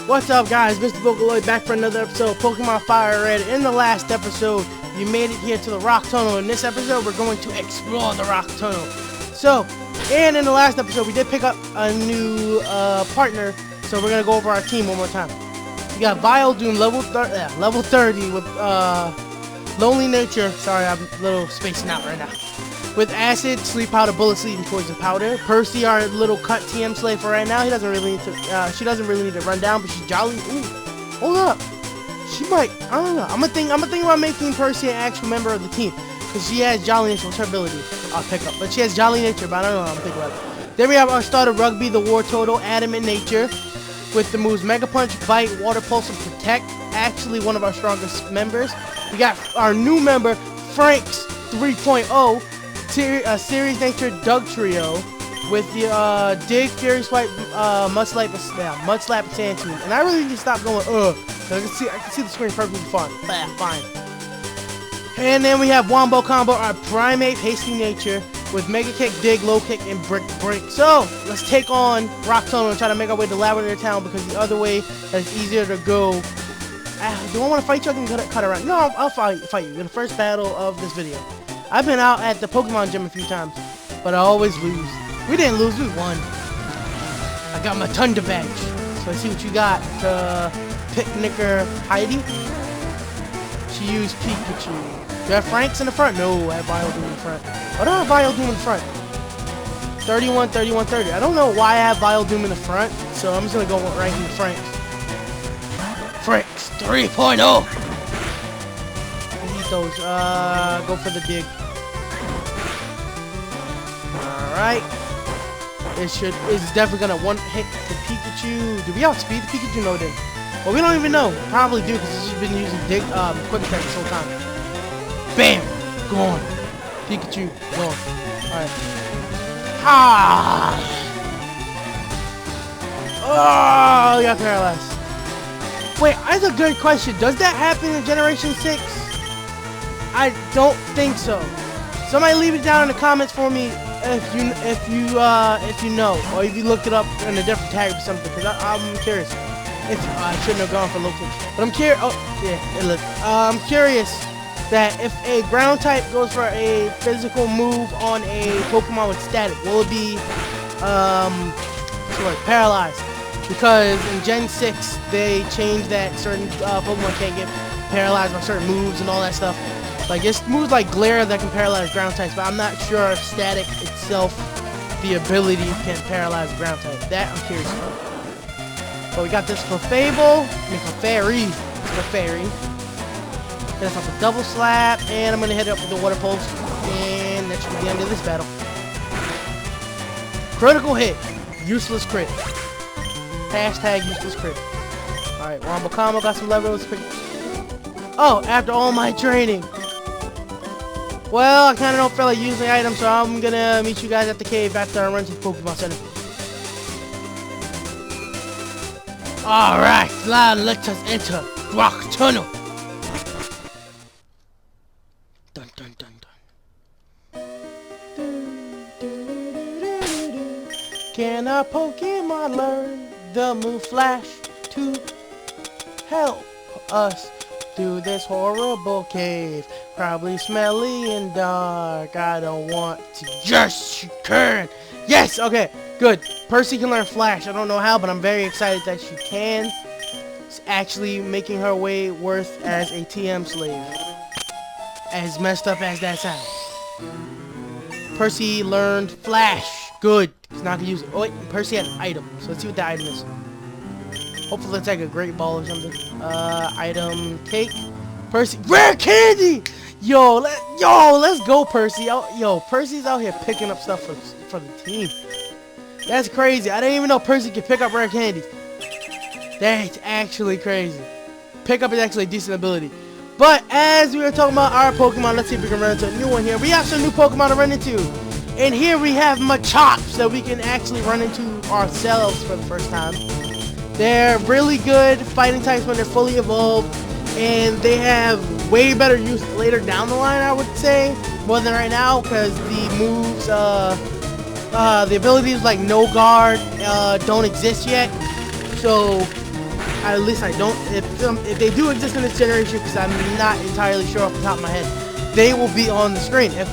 What's up, guys? Mr.Vocaloid back for another episode of Pokemon Fire Red. In the last episode, you made it here to the Rock Tunnel. In this episode, we're going to explore the Rock Tunnel. And in the last episode, we did pick up a new partner, so we're going to go over our team one more time. We got Viledoom, level 30 with Lonely Nature. Sorry, I'm a little spacing out right now. With Acid, Sleep Powder, Bullet Sleep, and Poison Powder. Percy, our little cut TM slave for right now. He doesn't really need to. She doesn't really need to run down, but she's jolly. Ooh, hold up. She might. I don't know. I'm gonna think about making Percy an actual member of the team because she has Jolly Nature. What's her ability? I'll pick up. But she has Jolly Nature. But I don't know. I'm thinking about it. Then we have our starter Rugby, the War Total, Adamant Nature, with the moves Mega Punch, Bite, Water Pulse, and Protect. Actually, one of our strongest members. We got our new member, Frank's 3.0. Series Nature Doug Trio with the Dig, Fury Swipe, Mud Slap, and Sand Tune. And I really need to stop going I can see the screen perfectly fine. And then we have Wombo Combo, our Primate Hasty Nature with Mega Kick, Dig, Low Kick, and Brick. So let's take on Rock Tunnel and try to make our way to Lavender Town because the other way is easier to go. Do I want to fight you? I can cut around. No, I'll fight you in the first battle of this video. I've been out at the Pokemon gym a few times, but I always lose. We didn't lose, we won. I got my Thunder Badge. So let's see what you got. Picnicker Heidi. She used Pikachu. Do you have Franks in the front? No, I have Viledoom in the front. What do I have Viledoom in the front? 31, 31, 30. I don't know why I have Viledoom in the front, so I'm just going to go right into Franks. Franks 3.0. Those go for the Dig. Alright. It's definitely gonna one hit the Pikachu. Do we outspeed the Pikachu? No, it didn't. Well, we don't even know. Probably do because she's been using Dig Quick Attack this whole time. Bam! Gone. Pikachu gone. Alright. Ah! Oh, you got paralyzed. Wait, that's a good question. Does that happen in Generation 6? I don't think so. Somebody leave it down in the comments for me if you know, or if you looked it up in a different tag or something. Because I'm curious. I shouldn't have gone for local, but I'm curious. Oh yeah, it looked. I'm curious that if a ground type goes for a physical move on a Pokemon with static, will it be paralyzed? Because in Gen 6 they changed that certain Pokemon can't get paralyzed by certain moves and all that stuff. Like, it's moves like Glare that can paralyze ground types, but I'm not sure if static itself, the ability, can paralyze ground type. That I'm curious about. But we got this for Fable, for Fairy. Hit us off a double slap, and I'm gonna hit it up with the Water Pulse, and that should be the end of this battle. Critical hit, useless crit. Hashtag useless crit. Alright, Wombo Combo got some levels. Oh, after all my training. Well, I kind of don't feel like using items, so I'm gonna meet you guys at the cave after I run to the Pokemon Center. Alright, now let us enter Rock Tunnel. Dun dun dun dun. Can our Pokemon learn the move Flash to help us through this horrible cave? Probably smelly and dark. I don't want to. Yes, she can. Yes. Okay. Good. Percy can learn Flash. I don't know how, but I'm very excited that she can. It's actually making her way worth as a TM slave. As messed up as that sounds. Percy learned Flash. Good. He's not gonna use it. Oh wait, Percy had an item. So let's see what the item is. Hopefully it's like a great ball or something. Item cake. Percy, rare candy. Yo, let's go, Percy. Yo, Percy's out here picking up stuff for the team. That's crazy. I didn't even know Percy could pick up rare candies. That's actually crazy. Pickup is actually a decent ability. But as we were talking about our Pokemon, let's see if we can run into a new one here. We have some new Pokemon to run into. And here we have Machops that we can actually run into ourselves for the first time. They're really good fighting types when they're fully evolved, and they have way better use later down the line, I would say. more than right now, because the moves, the abilities like no guard don't exist yet. So at least I don't. If they do exist in this generation, because I'm not entirely sure off the top of my head, they will be on the screen. If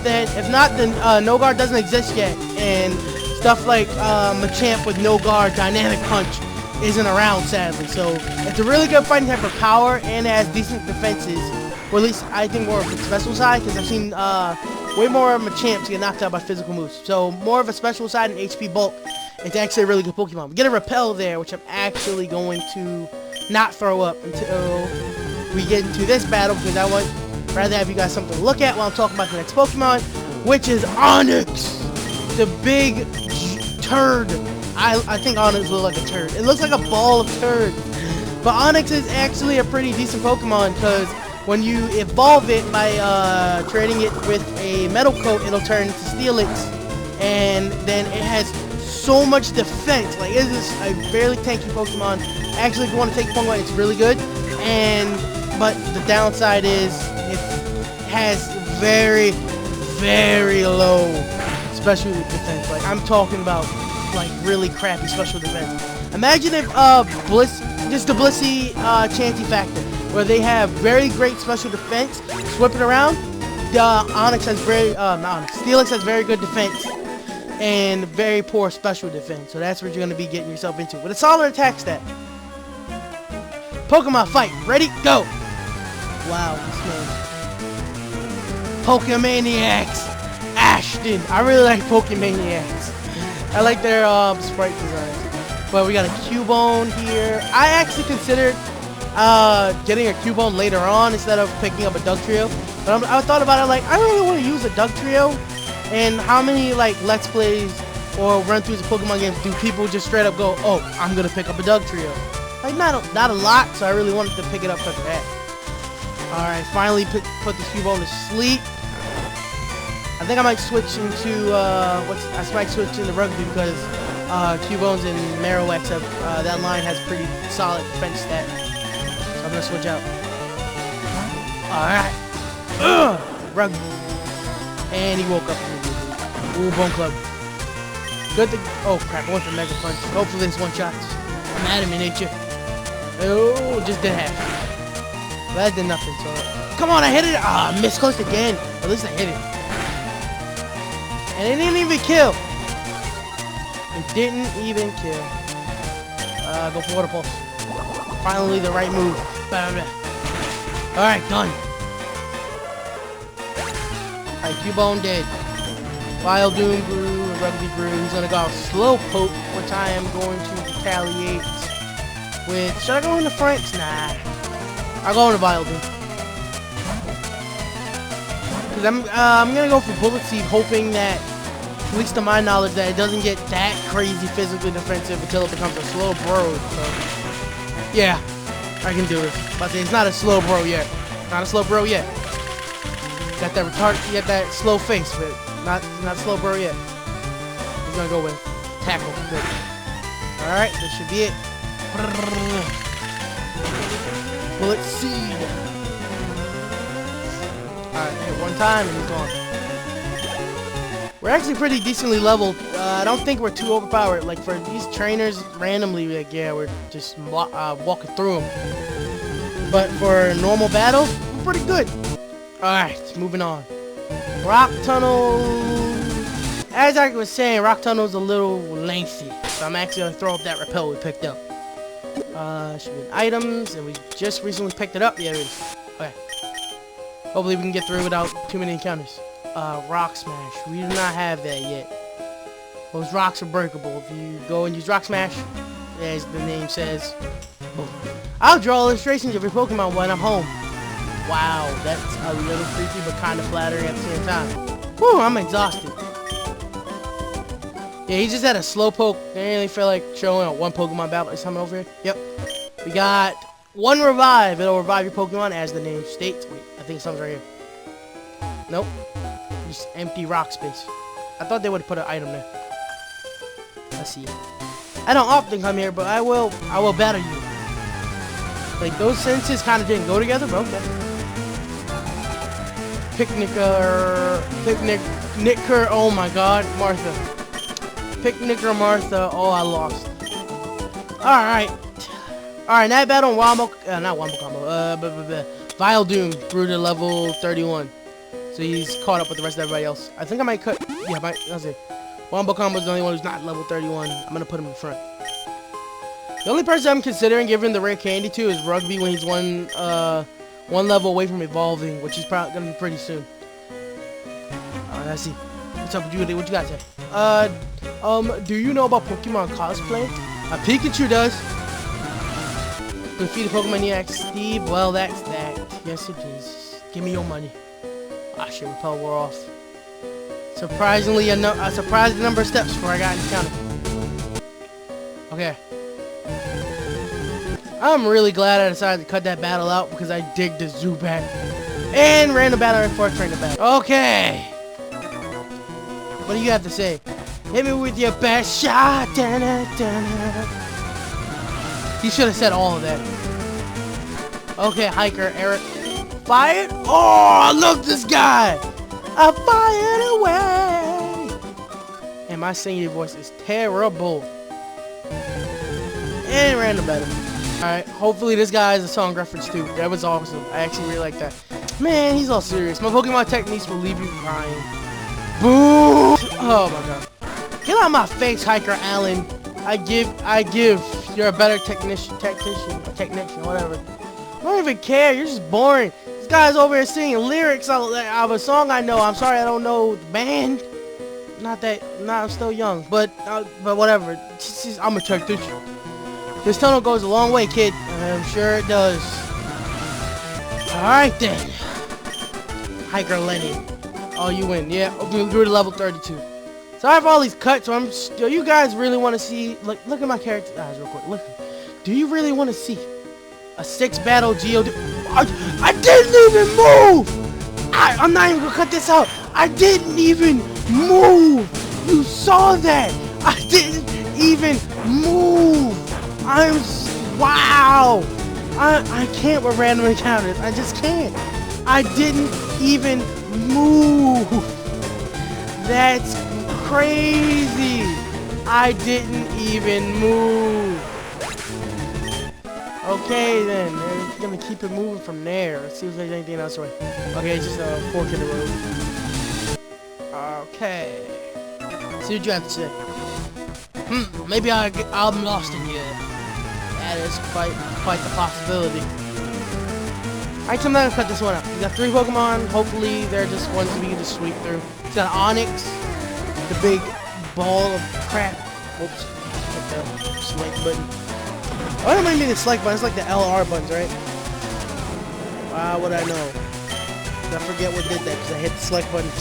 not, then no guard doesn't exist yet, and stuff like Machamp with no guard, dynamic punch isn't around, sadly. So it's a really good fighting type for power, and it has decent defenses, or at least I think more of the special side, because I've seen way more of Machamps get knocked out by physical moves. So more of a special side and HP bulk. It's actually a really good Pokemon. We get a Repel there, which I'm actually going to not throw up until we get into this battle, because I would rather have you guys something to look at while I'm talking about the next Pokemon, which is Onix, the big turd. I think Onix looks like a turd. It looks like a ball of turd. But Onix is actually a pretty decent Pokemon, because when you evolve it by trading it with a metal coat, it'll turn into Steelix, and then it has so much defense. Like, it is a fairly tanky Pokemon. Actually, if you want to take Pokemon, it's really good. But the downside is it has very, very low special defense. Like, I'm talking about like really crappy special defense. Imagine if just the Blissey Chansey factor, where they have very great special defense, whipping around. Onix has Steelix has very good defense and very poor special defense. So that's what you're gonna be getting yourself into with a solid attack stat. Pokemon fight, ready, go! Wow, this man. Pokemaniacs, Ashton. I really like Pokemaniacs. I like their sprite designs. But we got a Cubone here. I actually considered getting a Cubone later on instead of picking up a Dugtrio. But I thought about it, like, I really want to use a Dugtrio. And how many like Let's Plays or run-throughs of Pokemon games do people just straight up go, oh, I'm gonna pick up a Dugtrio? Like, not a lot, so I really wanted to pick it up because of that. Alright, finally put the Cubone to sleep. I think I might switch into I might switch into Rugby, because Cubones and Marowaks have that line has pretty solid defense stat. So I'm gonna switch out. Alright. Rugby. And he woke up immediately. Ooh, Bone Club. Good thing. Oh crap, I went for Mega Punch. Hopefully this one shots. I'm at him in nature. Oh, just did half. That did nothing, so. Come on, I hit it! Ah, misclicked again. At least I hit it. And it didn't even kill. It didn't even kill. Go for Water Pulse. Finally, the right move. Alright, done. Alright, Cubone dead. Vileplume grew, Rugby grew. He's gonna go out Slowpoke, which I am going to retaliate with. Should I go into Franks? Nah. I'll go into Vileplume. Because I'm gonna go for Bullet Seed, hoping that, at least to my knowledge, that it doesn't get that crazy physically defensive until it becomes a slow bro. So, yeah, I can do it. But it's not a slow bro yet. Not a slow bro yet. Got that retard, you got that slow face, but not slow bro yet. He's gonna go with tackle. Good. All right, this should be it. Bullet Seed. All right, hit one time and he's gone. We're actually pretty decently leveled. I don't think we're too overpowered. Like, for these trainers, randomly, like, yeah, we're just walking through them. But for normal battles, we're pretty good. Alright, moving on. Rock Tunnel. As I was saying, Rock Tunnel is a little lengthy. So I'm actually going to throw up that Repel we picked up. Should be in items, and we just recently picked it up. Yeah, it is. Okay. Hopefully we can get through without too many encounters. Rock Smash. We do not have that yet. Those rocks are breakable. If you go and use Rock Smash, as the name says, boom. I'll draw illustrations of your Pokemon when I'm home. Wow, that's a little creepy, but kind of flattering at the same time. Whew, I'm exhausted. Yeah, he just had a Slowpoke. I didn't really feel like showing a one Pokemon battle. Is coming over here? Yep. We got one Revive. It'll revive your Pokemon, as the name states. Wait, I think something's right here. Nope. Just empty rock space. I thought they would have put an item there. Let's see. I don't often come here, but I will battle you. Like, those sentences kind of didn't go together, but okay. Picnicker, oh my god, Martha. Picnicker Martha, oh I lost. Alright, that battle on not Wombo Combo, Vile Doom grew to level 31. So he's caught up with the rest of everybody else. I think I might cut, that's it. Wombo Combo's the only one who's not level 31. I'm gonna put him in front. The only person I'm considering giving the rare candy to is Rugby when he's one level away from evolving, which is probably gonna be pretty soon. Let's see. What's up, Judy? What you got to say? Do you know about Pokemon cosplay? Pikachu does. Defeat a Pokemon EX Steve. Well, that's that. Yes, it is. Give me your money. Ah, shit, Repel wore off. Surprisingly, a surprising number of steps before I got encountered. Okay. I'm really glad I decided to cut that battle out because I digged the Zubat. And ran the battle right before I trained the battle. Okay. What do you have to say? Hit me with your best shot. He should have said all of that. Okay, Hiker, Eric. Fired? Oh, look, this guy. I fired away. And my singing voice is terrible. And ran the battle. Alright, hopefully this guy has a song reference too. That was awesome. I actually really like that. Man, he's all serious. My Pokemon techniques will leave you crying. Boo! Oh my god. Get out of my face, Hiker Allen. I give. You're a better technician, whatever. I don't even care. You're just boring. This guy's over here singing lyrics of a song I know. I'm sorry I don't know the band. I'm still young, but whatever. I'm a technician. This tunnel goes a long way, kid. I'm sure it does. Alright then. Hiker Lenny. Oh, you win. Yeah, we grew to level 32. Sorry for all these cuts. So you guys really want to see... Look at my character eyes real quick. Look. Do you really want to see a 6-battle Geodude? I didn't even move! I'm not even going to cut this out. I didn't even move! You saw that! I didn't even move! Wow! I can't with random encounters. I just can't. I didn't even move. That's crazy. I didn't even move. Okay then. They're gonna keep it moving from there. Let's see if there's anything else. Okay, it's just a fork in the road. Okay. See what you have to say. Maybe I'm lost in here. That is quite the possibility. Alright, so I'm gonna cut this one out. We got 3 Pokemon. Hopefully, they're just ones we can just sweep through. It's got Onyx, the big ball of crap. Oops, hit the select button. Oh, that might be the select button. It's like the LR buttons, right? Wow, what I know. I forget what did that because I hit the select button and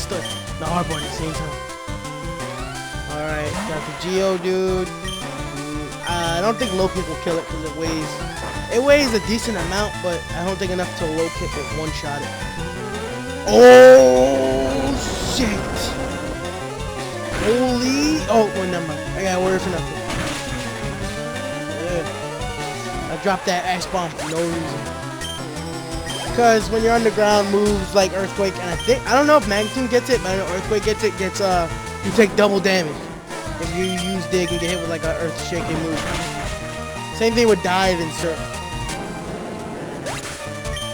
the R button at the same time. Alright, got the Geodude. I don't think low kick will kill it because it weighs a decent amount, but I don't think enough to low kick it one-shot it. Oh shit! Holy! Oh, well, never mind. I got worried for nothing. I dropped that ice bomb for no reason. Because when you're underground, moves like Earthquake, and I don't know if Magnitude gets it, but I know Earthquake gets it. You take double damage if you use Dig and get hit with like an earth-shaking move. Same thing with Dive and Surf.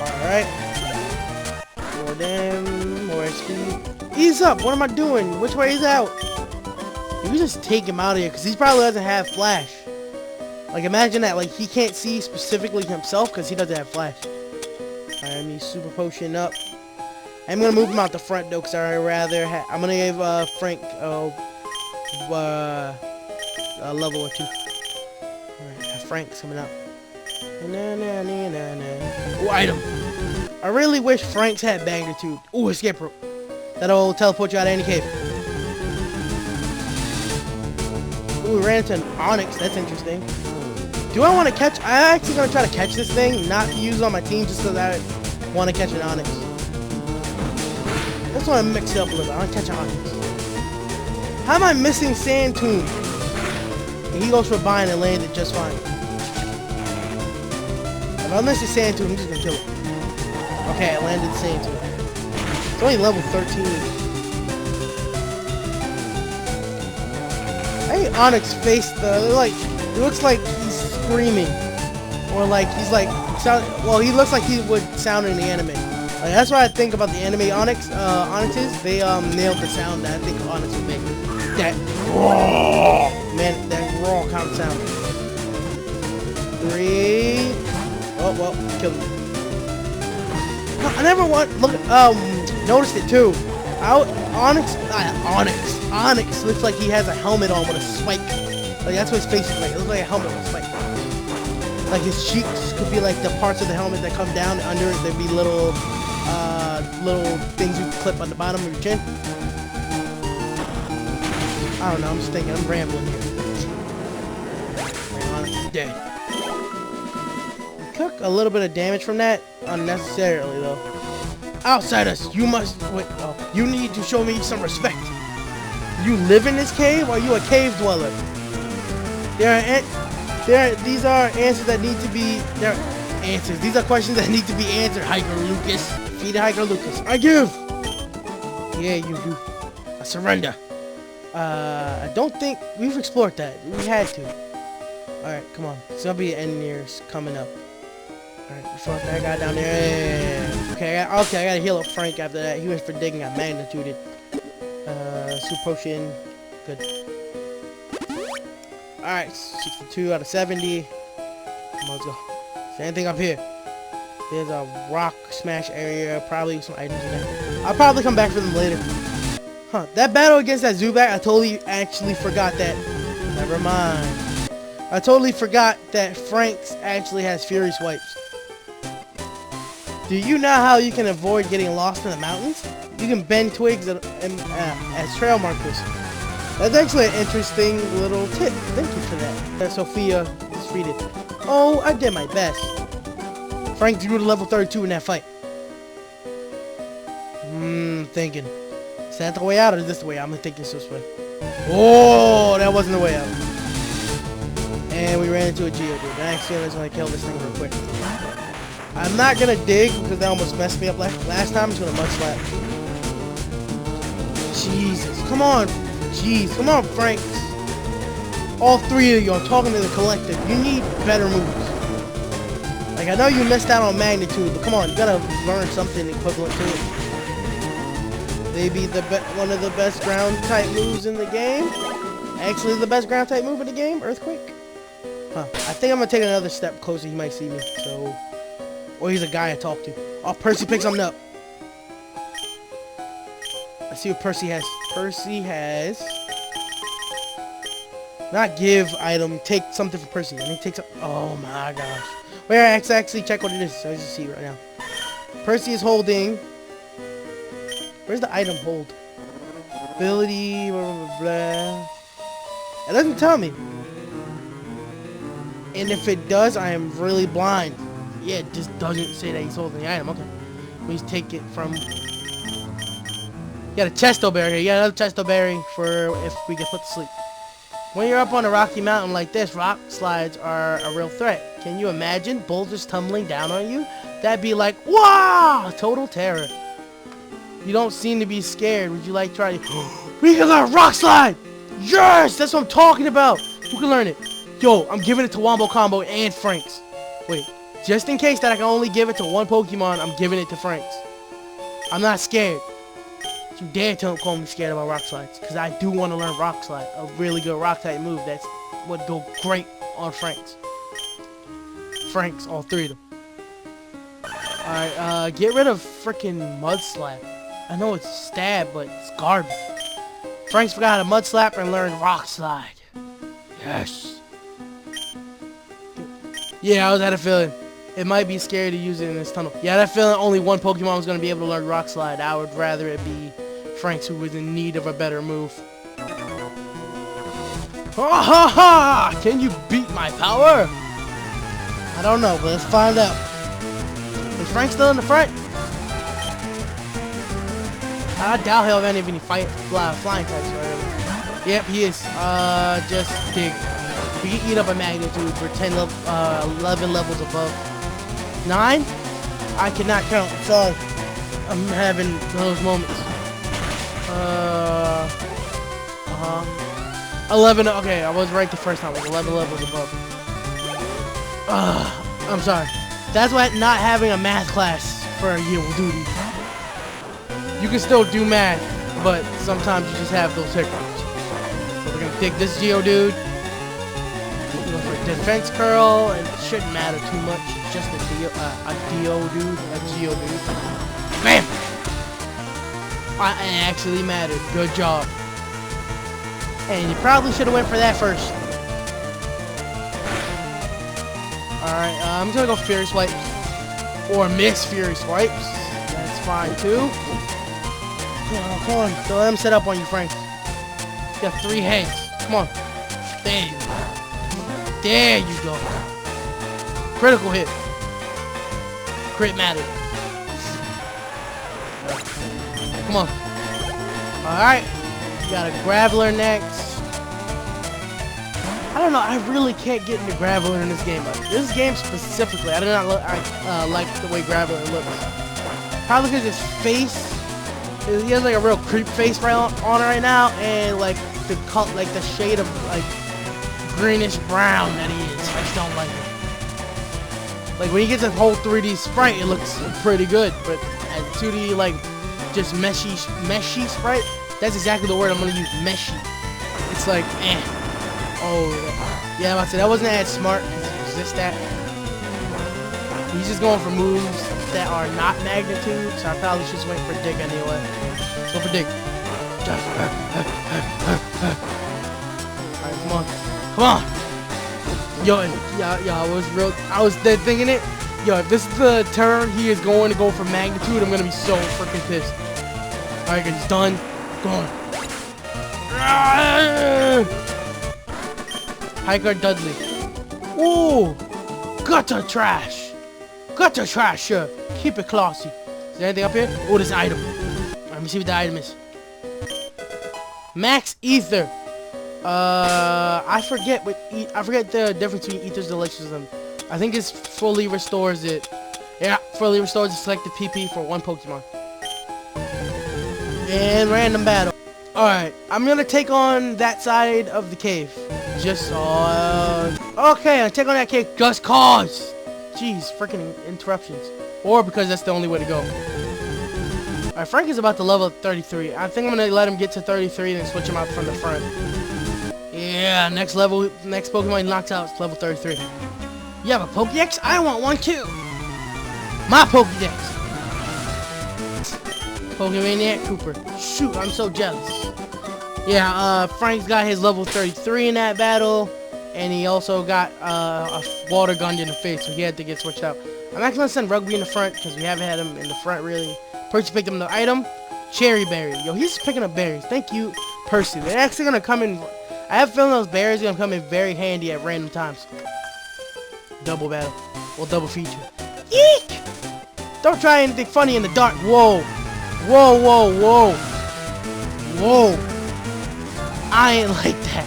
Alright. More damn, more XP. Ease up! What am I doing? Which way is out? You can just take him out of here, because he probably doesn't have Flash. Like, imagine that. Like, he can't see specifically himself, because he doesn't have Flash. Alright, let me Super Potion up. I'm going to move him out the front, though, because I'd rather I'm going to give Frank a level or 2. Alright, Frank's coming out. Ooh, item. I really wish Frank's had Magnitude. Ooh, escape rope. That'll teleport you out of any cave. Ooh, we ran into an Onyx. That's interesting. Do I want to catch... I'm actually going to try to catch this thing, not to use on my team just because I want to catch an Onyx. I just want to mix it up a little bit. I want to catch an Onyx. How am I missing Sand Tomb? And he goes for bind and landed just fine. If I miss the Sand Tomb, I'm just going to kill it. Okay, I landed Sand Tomb. It's only level 13. I hate Onyx face though. Like, it looks like he's screaming. Or like he's like well, he looks like he would sound in the anime. Like, that's what I think about the anime Onyxes. They nailed the sound that I think Onyx would make. That raw, man, that raw kind of sound. 3. Oh well, killed him. I never noticed it too. Onyx looks like he has a helmet on with a spike. Like, that's what his face is like. It looks like a helmet with a spike. Like, his cheeks could be like the parts of the helmet that come down. Under it, there'd be little things you clip on the bottom of your chin. I don't know. I'm just thinking. I'm rambling here. Onyx is dead. Took a little bit of damage from that unnecessarily though. Outsiders, you must wait. Oh, you need to show me some respect. You live in this cave, or are you a cave dweller? These are answers that need to be. Answers. These are questions that need to be answered. Hiker Lucas, feed Hiker Lucas. I give. Yeah, you do. I surrender. I don't think we've explored that. We had to. All right, come on. Zombie engineers coming up. Alright, we fought that guy down there. Okay, I gotta heal up Frank after that. He went for digging, got magnituded. Super potion. Good. Alright, 62 out of 70. Come on, let's go. Same thing up here. There's a rock smash area, probably some items in there. I'll probably come back for them later. Huh, that battle against that Zubat, I totally actually forgot that. Never mind. I totally forgot that Frank's actually has Fury Swipes. Do you know how you can avoid getting lost in the mountains? You can bend twigs as trail markers. That's actually an interesting little tip. Thank you for that. Sophia, let's read it. Oh, I did my best. Frank grew to level 32 in that fight. Thinking. Is that the way out or is this the way out? I'm gonna take this way. Oh, that wasn't the way out. And we ran into a Geodude. Actually, I was gonna kill this thing real quick. I'm not gonna dig because that almost messed me up last time. I'm just gonna mud slap. Jesus, come on. Jeez, come on, Frank. All three of you, I'm talking to the collective. You need better moves. Like, I know you missed out on magnitude, but come on, you gotta learn something equivalent to it. Maybe one of the best ground type moves in the game. Actually, the best ground type move in the game, Earthquake. Huh. I think I'm gonna take another step closer. He might see me. So, or he's a guy I talk to. Oh, Percy picks something up. Let's see what Percy has. Percy has. Not give item. Take something for Percy. And he takes up. Oh my gosh. Wait, I actually check what it is. So I just see it right now. Percy is holding. Where's the item hold? Ability. Blah blah blah. It doesn't tell me. And if it does, I am really blind. Yeah, it just doesn't say that he's holding the item. Okay. Please take it from... You got a Chesto Berry here. You got another Chesto Berry for if we get put to sleep. When you're up on a rocky mountain like this, rock slides are a real threat. Can you imagine boulders tumbling down on you? That'd be like, wow! Total terror. You don't seem to be scared. Would you like to try to... We can learn rock slide! Yes! That's what I'm talking about! Who can learn it? Yo, I'm giving it to Wombo Combo and Frank's. Wait, just in case that I can only give it to one Pokemon, I'm giving it to Frank's. I'm not scared. You dare call me scared about rock slides, because I do want to learn rock slide, a really good rock type move that would go great on Frank's. Frank's, all three of them. Alright, get rid of freaking Mud Slap. I know it's stab, but it's garbage. Frank's forgot how to Mud Slap and learn rock slide. Yes. Yeah, I had a feeling. It might be scary to use it in this tunnel. Yeah, I had a feeling only one Pokemon was going to be able to learn Rock Slide. I would rather it be Frank's, who was in need of a better move. Ha ha ha! Can you beat my power? I don't know, but let's find out. Is Frank still in the front? I doubt he'll have any of any flying types already. Yep, he is. Just dig. We can eat up a magnitude for 11 levels above. 9? I cannot count. I'm sorry. I'm having those moments. 11, okay, I was right the first time. I was 11 levels above. I'm sorry. That's why not having a math class for a year will do to you. You can still do math, but sometimes you just have those hiccups. So we're gonna take this Geodude. We're going for a defense curl, and it shouldn't matter too much. It's just a Geodude. Bam! It actually mattered. Good job. And you probably should have went for that first. Alright, I'm gonna go Fury Swipes. Or miss Fury Swipes. That's fine too. Come on. Don't let him set up on you, Frank. You got 3 heads. Come on. There you go. There you go. Critical hit. Crit mattered. Come on. Alright. We got a Graveler next. I don't know, I really can't get into Graveler in this game. This game specifically, I do not like the way Graveler looks. Probably because his face, he has like a real creep face on it right now, and like the shade of like greenish brown that he is. I just don't like it. Like when he gets a whole 3D sprite, it looks pretty good, but as 2D like just meshy sprite, that's exactly the word I'm gonna use, meshy. It's like, eh. Oh, yeah, I'm about to say, that wasn't as smart, because he resists that. He's just going for moves that are not magnitude, so I probably should just wait for Dig anyway. Let's go for Dig. Alright, come on. Come on! Yo, I was dead thinking it. Yo, if this is the turn he is going to go for magnitude, I'm gonna be so freaking pissed. Alright, guys, he's done. Go on. Hiker Dudley. Ooh! Gutter trash! Gutter trash, sure. Keep it classy. Is there anything up here? Oh, there's an item. Let me see what the item is. Max Ether. I forget the difference between Ether's Delicious and I think it's fully restores it. Yeah, fully restores the selected PP for 1 Pokemon. And random battle. Alright, I'm gonna take on that side of the cave. Just okay, I'll take on that cave just cause. Jeez, freaking interruptions. Or because that's the only way to go. Alright, Frank is about to level 33. I think I'm gonna let him get to 33 and then switch him out from the front. Yeah, next Pokemon he knocks out is level 33. You have a Pokédex? I want one too. My Pokédex. Pokemaniac Cooper. Shoot, I'm so jealous. Yeah, Frank's got his level 33 in that battle, and he also got a water gun in the face, so he had to get switched out. I'm actually gonna send Rugby in the front because we haven't had him in the front really. Percy picked him the item, Cherry Berry. Yo, he's picking up berries. Thank you, Percy. They're actually gonna come in. I have a feeling those berries are gonna come in very handy at random times. Double battle, well, double feature. Eek! Don't try anything funny in the dark. Whoa, whoa, whoa, whoa, whoa! I ain't like that.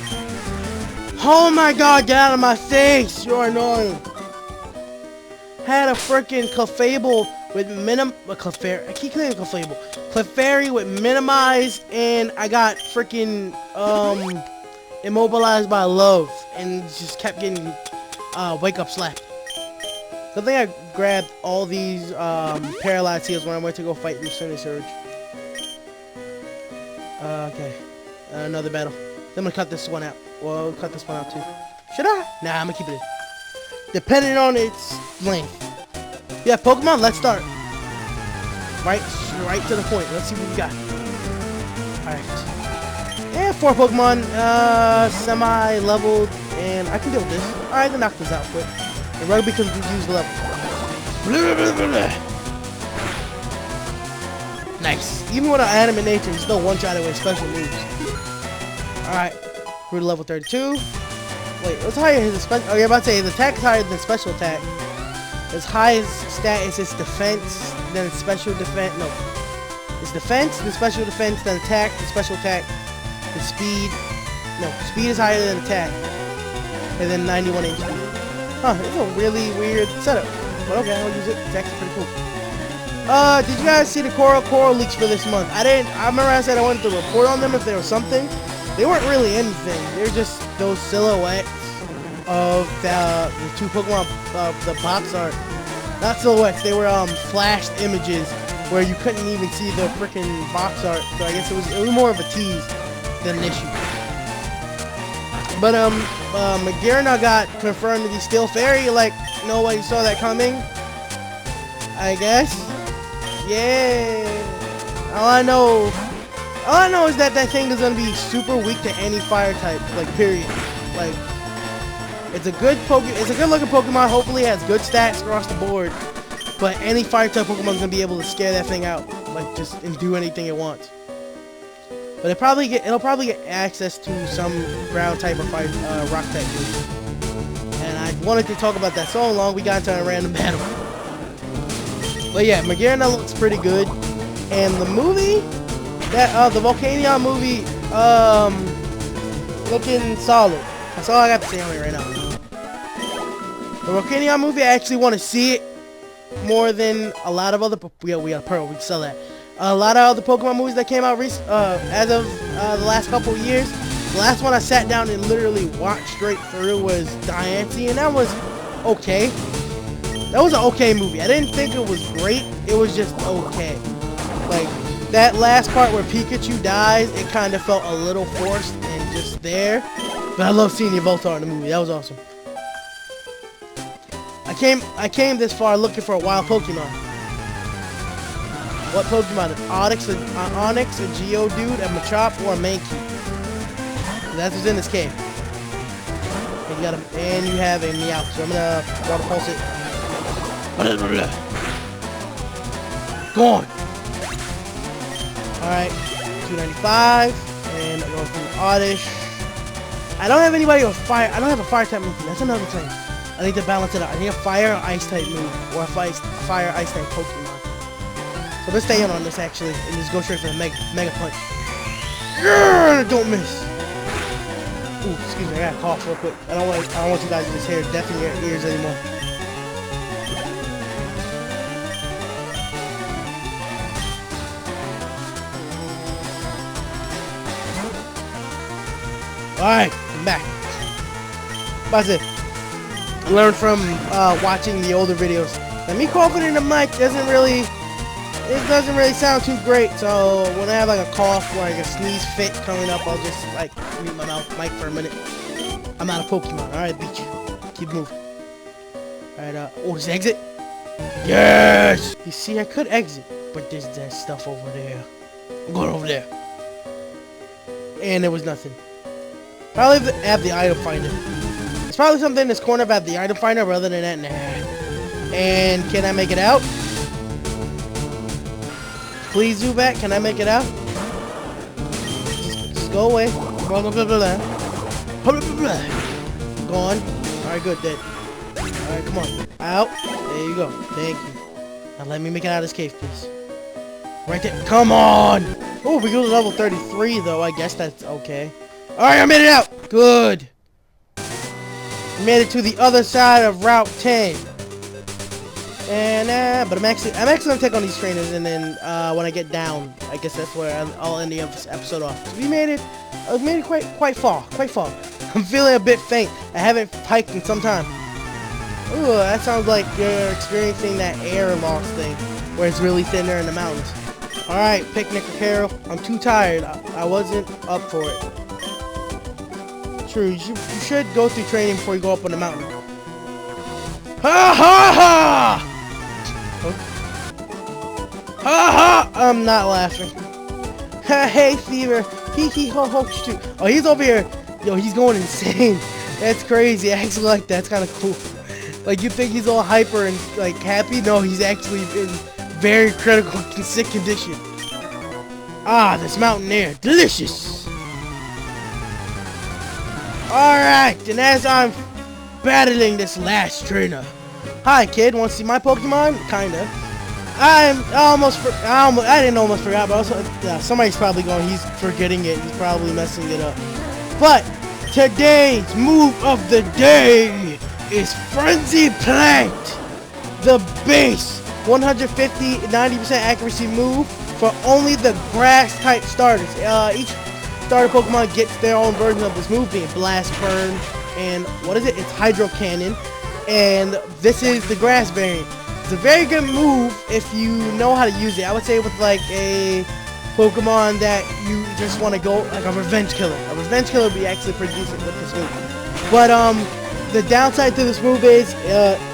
Oh my god, get out of my face! You're annoying. Had a freaking Clefable with Clefairy. I keep calling it Clefable. Clefairy with Minimize, and I got freaking immobilized by Love, and just kept getting wake up slap. Good thing I grabbed all these paralyzed heals when I went to go fight Mr. Surge. Okay. Another battle. Then I'm gonna cut this one out. Well, cut this one out too. Should I? Nah, I'm gonna keep it in. Depending on its length. Yeah, Pokemon, let's start. Right to the point. Let's see what we got. Alright. And 4 Pokemon, semi-leveled, and I can deal with this. Alright, then knock this out quick. And Rugby because we use the level. Blah, blah, blah, blah. Nice. Even with our Animate Nature, he's still one-shot away special moves. Alright. Grew to level 32. Wait, what's higher? His special. Oh, you're about to say his attack is higher than special attack. His highest stat is his defense, then his special defense. No. His defense, then special defense, then attack, then special attack, then speed. No, speed is higher than attack. And then 91 HP. Huh, it's a really weird setup. But okay, I'll use it. It's actually pretty cool. Did you guys see the coral leaks for this month? I remember I said I wanted to report on them if there was something. They weren't really anything. They're just those silhouettes of the two Pokemon, the box art. Not silhouettes, they were flashed images where you couldn't even see the freaking box art. So I guess it was more of a tease than an issue. But Magearna got confirmed to be still fairy. Like, nobody saw that coming, I guess. Yeah. All I know is that thing is gonna be super weak to any fire type. Like, period. Like, it's a good looking Pokemon. Hopefully, it has good stats across the board. But any fire type Pokemon is gonna be able to scare that thing out, like and do anything it wants. But it'll probably get access to some ground type or fire, rock type move. And I wanted to talk about that so long, we got into a random battle. But yeah, Magearna looks pretty good, and the movie, the Volcanion movie, looking solid. That's all I got to say on it right now. The Volcanion movie, I actually want to see it more than a lot of other. We got Pearl. We can sell that. A lot of other Pokemon movies that came out as of the last couple of years. The last one I sat down and literally watched straight through was Diancie, and that was okay. That was an okay movie. I didn't think it was great. It was just okay. Like, that last part where Pikachu dies, it kind of felt a little forced and just there. But I love seeing Yveltal in the movie. That was awesome. I came this far looking for a wild Pokemon. What Pokemon? An Onix, a Geodude, a Machop, or a Mankey. That's what's in this cave. And you have a Meowth. So I'm gonna water pulse it. Gone. Alright. 295. And I'm going through Oddish. I don't have anybody with fire. I don't have a fire type move. That's another thing. I need to balance it out. I need a fire or ice type move. Or a fire ice type Pokemon. So let's stay in on this actually, and just go straight for the Mega Punch. Yeah, don't miss. Ooh, excuse me, I gotta cough real quick. I don't want you guys to just hear death in your ears anymore. Alright, I'm back. That's it. Learn from watching the older videos. And me coughing in the mic doesn't really sound too great, so when I have like a cough or like a sneeze fit coming up, I'll just like mute my mic for a minute. I'm out of Pokemon. Alright, beat you. Keep moving. Alright, oh, this exit? Yes! You see, I could exit, but there's that stuff over there. I'm going over there. And there was nothing. Probably have the item finder. It's probably something in this corner about the item finder, but other than that, nah. And can I make it out? Please, Zubat, can I make it out? Just go away. Blah, blah, blah, blah, blah. Blah, blah, blah. Gone. Alright, good, dead. Alright, come on. Out. There you go. Thank you. Now let me make it out of this cave, please. Right there. Come on! Oh, we go to level 33, though. I guess that's okay. Alright, I made it out! Good! Made it to the other side of Route 10. And, but I'm actually gonna take on these trainers, and then, when I get down, I guess that's where I'll end the episode off. So we made it quite far. I'm feeling a bit faint. I haven't hiked in some time. Ooh, that sounds like you're experiencing that air loss thing, where it's really thin there in the mountains. Alright, Picnic or Carol, I'm too tired. I wasn't up for it. True, you should go through training before you go up on the mountain. Ha ha ha! Ha ha! I'm not laughing. Hey, Fever. Hee hee ho ho shoot. Oh, he's over here. Yo, he's going insane. That's crazy. I actually like that. That's kind of cool. Like, you think he's all hyper and, like, happy? No, he's actually in very critical, sick condition. Ah, this mountain air. Delicious. Alright, and as I'm battling this last trainer. Hi, kid. Want to see my Pokemon? Kinda. I didn't almost forgot, but also, somebody's probably going, he's forgetting it. He's probably messing it up. But today's move of the day is Frenzy Plant, the base 150, 90% accuracy move for only the grass type starters. Each starter Pokemon gets their own version of this move, being Blast, Burn, and what is it? It's Hydro Cannon. And this is the grass variant. It's a very good move if you know how to use it. I would say with like a Pokemon that you just want to go, like a Revenge Killer. A Revenge Killer would be actually pretty decent with this move. But the downside to this move is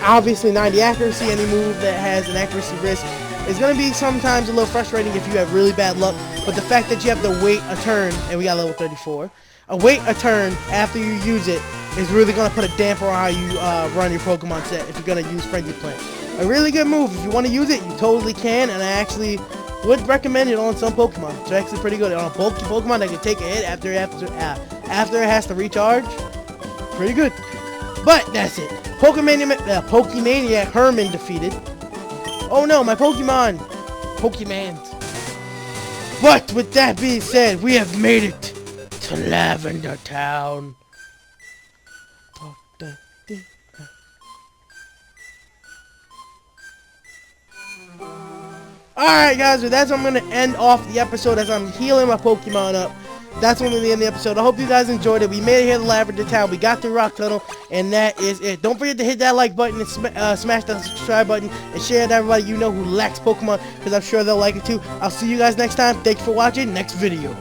obviously 90 accuracy. Any move that has an accuracy risk is going to be sometimes a little frustrating if you have really bad luck. But the fact that you have to wait a turn, and we got level 34, wait a turn after you use it is really going to put a damper on how you run your Pokemon set if you're going to use Frenzy Plant. A really good move. If you want to use it, you totally can, and I actually would recommend it on some Pokemon. It's actually pretty good. On a bulky Pokemon that can take a hit after it has to recharge, pretty good. But that's it. Pokemaniac Herman defeated. Oh no, my Pokemon! But with that being said, we have made it to Lavender Town. Alright guys, so that's how I'm going to end off the episode as I'm healing my Pokemon up. That's when we end the episode. I hope you guys enjoyed it. We made it here to Lavender Town. We got through Rock Tunnel, and that is it. Don't forget to hit that like button and smash that subscribe button and share it with everybody you know who likes Pokemon, because I'm sure they'll like it too. I'll see you guys next time. Thanks for watching. Next video.